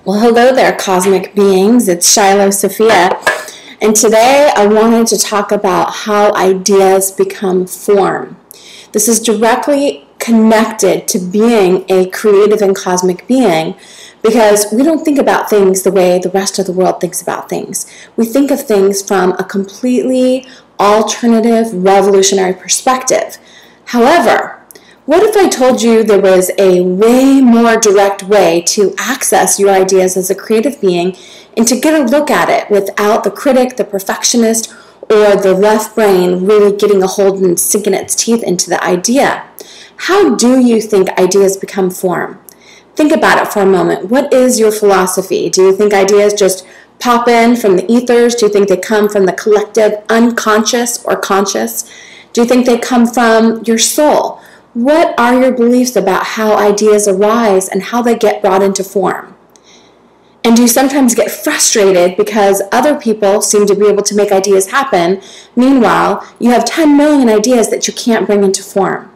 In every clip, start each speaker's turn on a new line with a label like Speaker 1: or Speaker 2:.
Speaker 1: Well, hello there, cosmic beings. It's Shiloh Sophia, and today I wanted to talk about how ideas become form. This is directly connected to being a creative and cosmic being because we don't think about things the way the rest of the world thinks about things. We think of things from a completely alternative, revolutionary perspective. However, what if I told you there was a way more direct way to access your ideas as a creative being and to get a look at it without the critic, the perfectionist, or the left brain really getting a hold and sinking its teeth into the idea? How do you think ideas become form? Think about it for a moment. What is your philosophy? Do you think ideas just pop in from the ethers? Do you think they come from the collective unconscious or conscious? Do you think they come from your soul? What are your beliefs about how ideas arise and how they get brought into form? And do you sometimes get frustrated because other people seem to be able to make ideas happen? Meanwhile, you have 10 million ideas that you can't bring into form.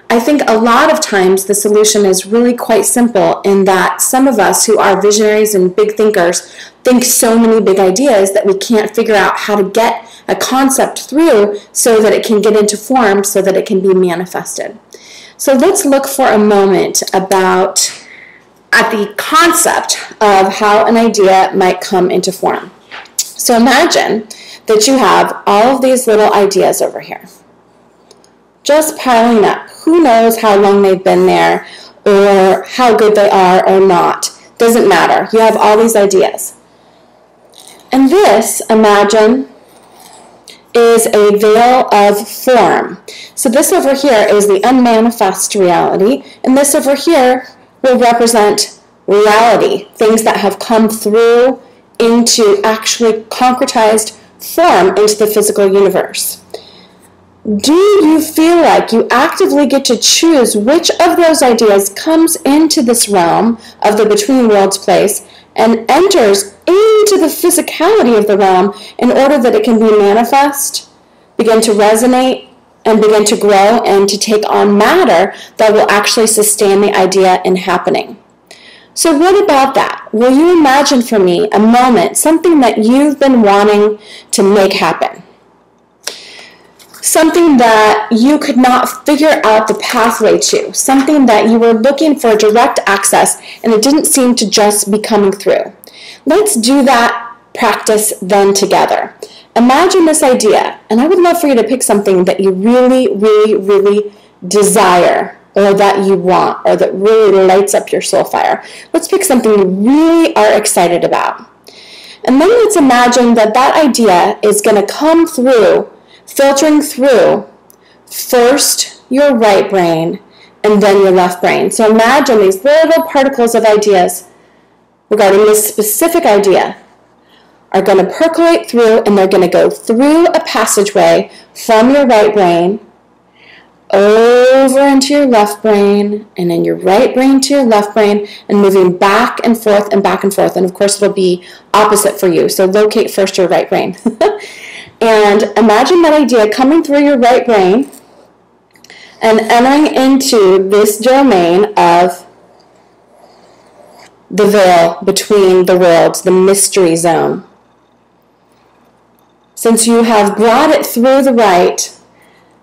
Speaker 1: I think a lot of times the solution is really quite simple in that some of us who are visionaries and big thinkers think so many big ideas that we can't figure out how to get a concept through so that it can get into form, so that it can be manifested. So let's look for a moment at the concept of how an idea might come into form. So imagine that you have all of these little ideas over here, just piling up. Who knows how long they've been there or how good they are or not. Doesn't matter. You have all these ideas. And this, imagine, is a veil of form. So this over here is the unmanifest reality, and this over here will represent reality, things that have come through into actually concretized form into the physical universe. Do you feel like you actively get to choose which of those ideas comes into this realm of the between worlds place and enters into the physicality of the realm in order that it can be manifest, begin to resonate, and begin to grow and to take on matter that will actually sustain the idea in happening? So what about that? Will you imagine for me a moment, something that you've been wanting to make happen? Something that you could not figure out the pathway to, something that you were looking for direct access and it didn't seem to just be coming through. Let's do that practice then together. Imagine this idea, and I would love for you to pick something that you really, really, really desire or that you want or that really lights up your soul fire. Let's pick something you really are excited about. And then let's imagine that that idea is going to come through, filtering through first your right brain and then your left brain. So imagine these little particles of ideas regarding this specific idea are going to percolate through, and they're going to go through a passageway from your right brain over into your left brain and then your right brain to your left brain and moving back and forth and back and forth. And of course it'll be opposite for you. So locate first your right brain. And imagine that idea coming through your right brain and entering into this domain of the veil between the worlds, the mystery zone. Since you have brought it through the right,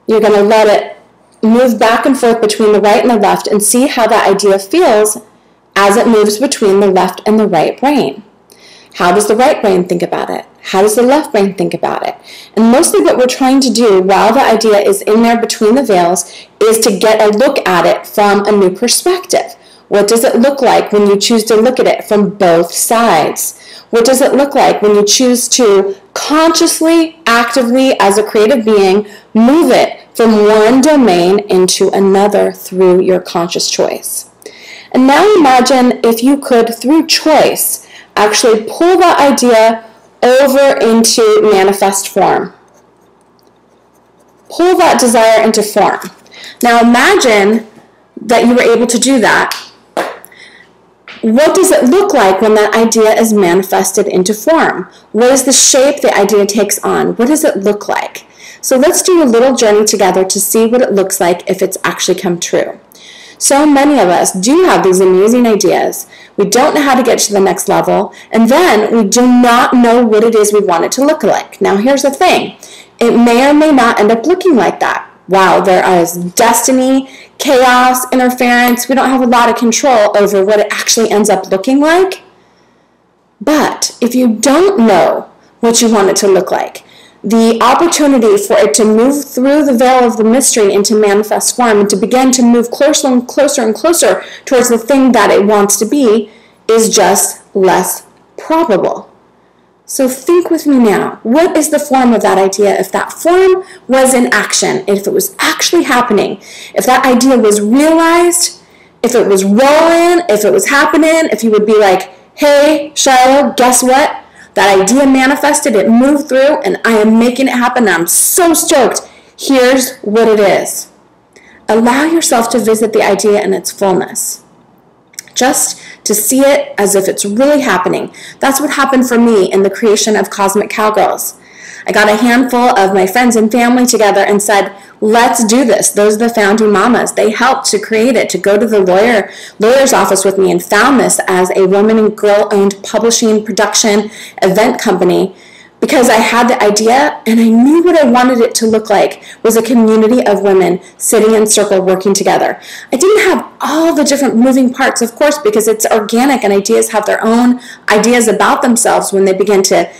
Speaker 1: you're going to let it move back and forth between the right and the left and see how that idea feels as it moves between the left and the right brain. How does the right brain think about it? How does the left brain think about it? And mostly what we're trying to do while the idea is in there between the veils is to get a look at it from a new perspective. What does it look like when you choose to look at it from both sides? What does it look like when you choose to consciously, actively, as a creative being, move it from one domain into another through your conscious choice? And now imagine if you could, through choice, actually pull that idea over into manifest form. Pull that desire into form. Now imagine that you were able to do that. What does it look like when that idea is manifested into form? What is the shape the idea takes on? What does it look like? So let's do a little journey together to see what it looks like if it's actually come true. So many of us do have these amazing ideas. we don't know how to get to the next level, and then we do not know what it is we want it to look like. Now here's the thing, it may or may not end up looking like that. Wow, there is destiny, chaos, interference. We don't have a lot of control over what it actually ends up looking like. But if you don't know what you want it to look like, the opportunity for it to move through the veil of the mystery into manifest form and to begin to move closer and closer and closer towards the thing that it wants to be is just less probable. So think with me now, what is the form of that idea? If that form was in action, if it was actually happening, if that idea was realized, if it was rolling, if it was happening, if you would be like, hey, Shiloh, guess what? That idea manifested, it moved through, and I am making it happen. I'm so stoked. Here's what it is. Allow yourself to visit the idea in its fullness. Just to see it as if it's really happening. That's what happened for me in the creation of Cosmic Cowgirls. I got a handful of my friends and family together and said, let's do this. Those are the founding mamas. They helped to create it, to go to the lawyer's office with me and found this as a woman and girl-owned publishing, production, event company because I had the idea and I knew what I wanted it to look like was a community of women sitting in circle working together. I didn't have all the different moving parts, of course, because it's organic and ideas have their own ideas about themselves when they begin to,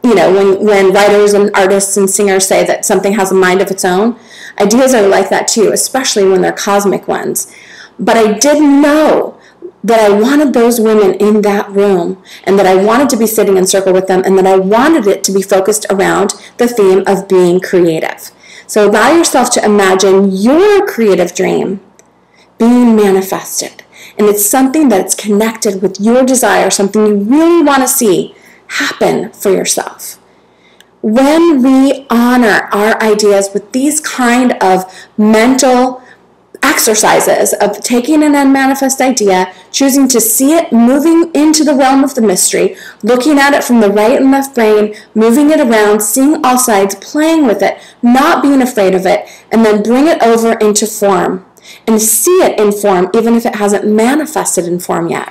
Speaker 1: you know, when writers and artists and singers say that something has a mind of its own, ideas are like that too, especially when they're cosmic ones. But I did know that I wanted those women in that room and that I wanted to be sitting in circle with them and that I wanted it to be focused around the theme of being creative. So allow yourself to imagine your creative dream being manifested. And it's something that's connected with your desire, something you really want to see happen for yourself. When we honor our ideas with these kind of mental exercises of taking an unmanifest idea, choosing to see it moving into the realm of the mystery, looking at it from the right and left brain, moving it around, seeing all sides, playing with it, not being afraid of it, and then bring it over into form and see it in form even if it hasn't manifested in form yet.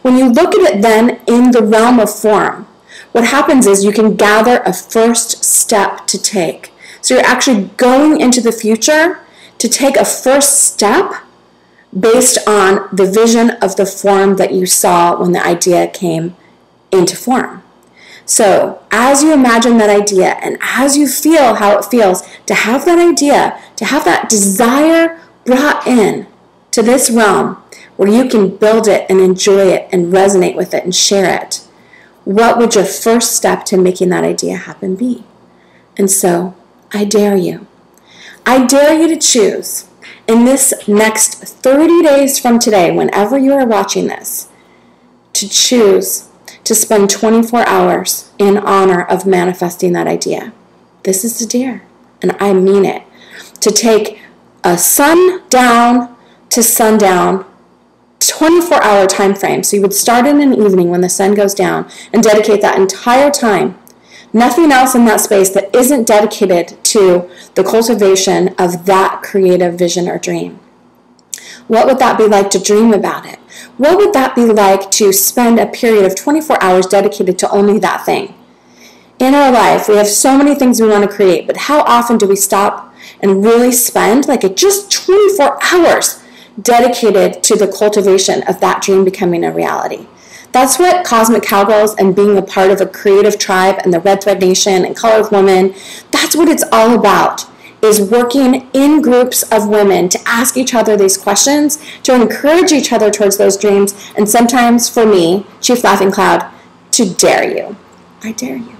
Speaker 1: When you look at it then in the realm of form, what happens is you can gather a first step to take. So you're actually going into the future to take a first step based on the vision of the form that you saw when the idea came into form. So as you imagine that idea and as you feel how it feels to have that idea, to have that desire brought in to this realm where you can build it and enjoy it and resonate with it and share it, what would your first step to making that idea happen be? And so I dare you. I dare you to choose in this next 30 days from today, whenever you are watching this, to choose to spend 24 hours in honor of manifesting that idea. This is the dare, and I mean it. To take a sundown to sundown 24-hour time frame. So you would start in an evening when the sun goes down and dedicate that entire time. Nothing else in that space that isn't dedicated to the cultivation of that creative vision or dream. What would that be like to dream about it? What would that be like to spend a period of 24 hours dedicated to only that thing? In our life, we have so many things we want to create, but how often do we stop and really spend like just 24 hours dedicated to the cultivation of that dream becoming a reality? That's what Cosmic Cowgirls and being a part of a creative tribe and the Red Thread Nation and Colored Woman, that's what it's all about, is working in groups of women to ask each other these questions, to encourage each other towards those dreams, and sometimes for me, Chief Laughing Cloud, to dare you. I dare you.